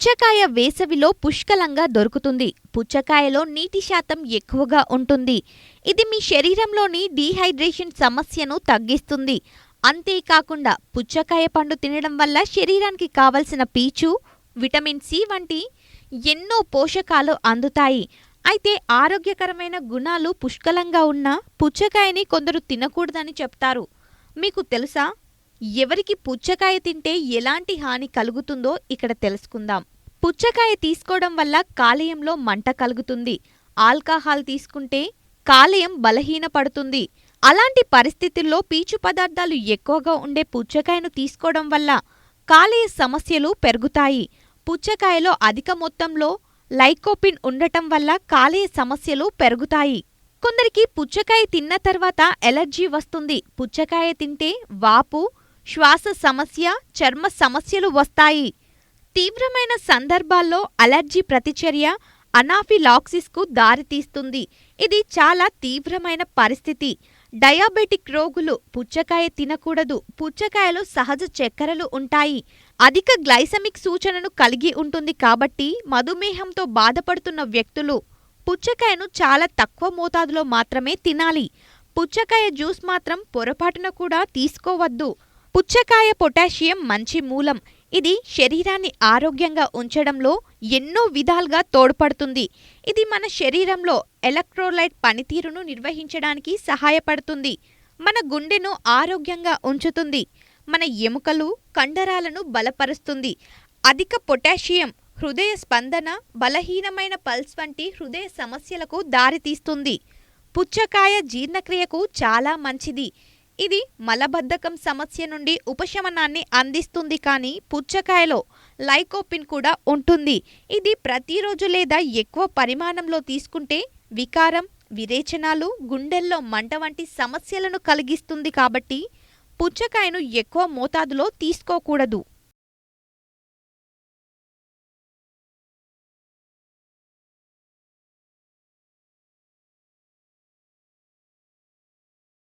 పుచ్చకాయ వేసవిలో పుష్కలంగా దొరుకుతుంది. పుచ్చకాయలో నీటి శాతం ఎక్కువగా ఉంటుంది. ఇది మీ శరీరంలోని డీహైడ్రేషన్ సమస్యను తగ్గిస్తుంది. అంతేకాకుండా పుచ్చకాయ పండు తినడం వల్ల శరీరానికి కావలసిన పీచు, విటమిన్ సి వంటి ఎన్నో పోషకాలు అందుతాయి. అయితే ఆరోగ్యకరమైన గుణాలు పుష్కలంగా ఉన్న పుచ్చకాయని కొందరు తినకూడదని చెప్తారు. మీకు తెలుసా? ఎవరికి పుచ్చకాయ తింటే ఎలాంటి హాని కలుగుతుందో ఇక్కడ తెలుసుకుందాం. పుచ్చకాయ తీసుకోవడం వల్ల కాలేయంలో మంట కలుగుతుంది. ఆల్కహాల్ తీసుకుంటే కాలేయం బలహీనపడుతుంది. అలాంటి పరిస్థితుల్లో పీచు పదార్థాలు ఎక్కువగా ఉండే పుచ్చకాయను తీసుకోవడం వల్ల కాలేయ సమస్యలు పెరుగుతాయి. పుచ్చకాయలో అధిక మొత్తంలో లైకోపిన్ ఉండటం వల్ల కాలేయ సమస్యలు పెరుగుతాయి. కొందరికి పుచ్చకాయ తిన్న తర్వాత ఎలర్జీ వస్తుంది. పుచ్చకాయ తింటే వాపు, శ్వాస సమస్య, చర్మ సమస్యలు వస్తాయి. తీవ్రమైన సందర్భాల్లో అలర్జీ ప్రతిచర్య అనాఫిలాక్సిస్కు దారితీస్తుంది. ఇది చాలా తీవ్రమైన పరిస్థితి. డయాబెటిక్ రోగులు పుచ్చకాయ తినకూడదు. పుచ్చకాయలో సహజ చక్కెరలు ఉంటాయి. అధిక గ్లైసెమిక్ సూచనను కలిగి ఉంటుంది కాబట్టి మధుమేహంతో బాధపడుతున్న వ్యక్తులు పుచ్చకాయను చాలా తక్కువ మోతాదులో మాత్రమే తినాలి. పుచ్చకాయ జ్యూస్ మాత్రం పొరపాటున కూడా తీసుకోవద్దు. పుచ్చకాయ పొటాషియం మంచి మూలం. ఇది శరీరాన్ని ఆరోగ్యంగా ఉంచడంలో ఎన్నో విధాలుగా తోడ్పడుతుంది. ఇది మన శరీరంలో ఎలక్ట్రోలైట్ పనితీరును నిర్వహించడానికి సహాయపడుతుంది. మన గుండెను ఆరోగ్యంగా ఉంచుతుంది. మన ఎముకలు, కండరాలను బలపరుస్తుంది. అధిక పొటాషియం హృదయ స్పందన, బలహీనమైన పల్స్ వంటి హృదయ సమస్యలకు దారితీస్తుంది. పుచ్చకాయ జీర్ణక్రియకు చాలా మంచిది. ఇది మలబద్ధకం సమస్య నుండి ఉపశమనాన్ని అందిస్తుంది. కానీ పుచ్చకాయలో లైకోపిన్ కూడా ఉంటుంది. ఇది ప్రతిరోజు లేదా ఎక్కువ పరిమాణంలో తీసుకుంటే వికారం, విరేచనాలు, గుండెల్లో మంట వంటి సమస్యలను కలిగిస్తుంది. కాబట్టి పుచ్చకాయను ఎక్కువ మోతాదులో తీసుకోకూడదు.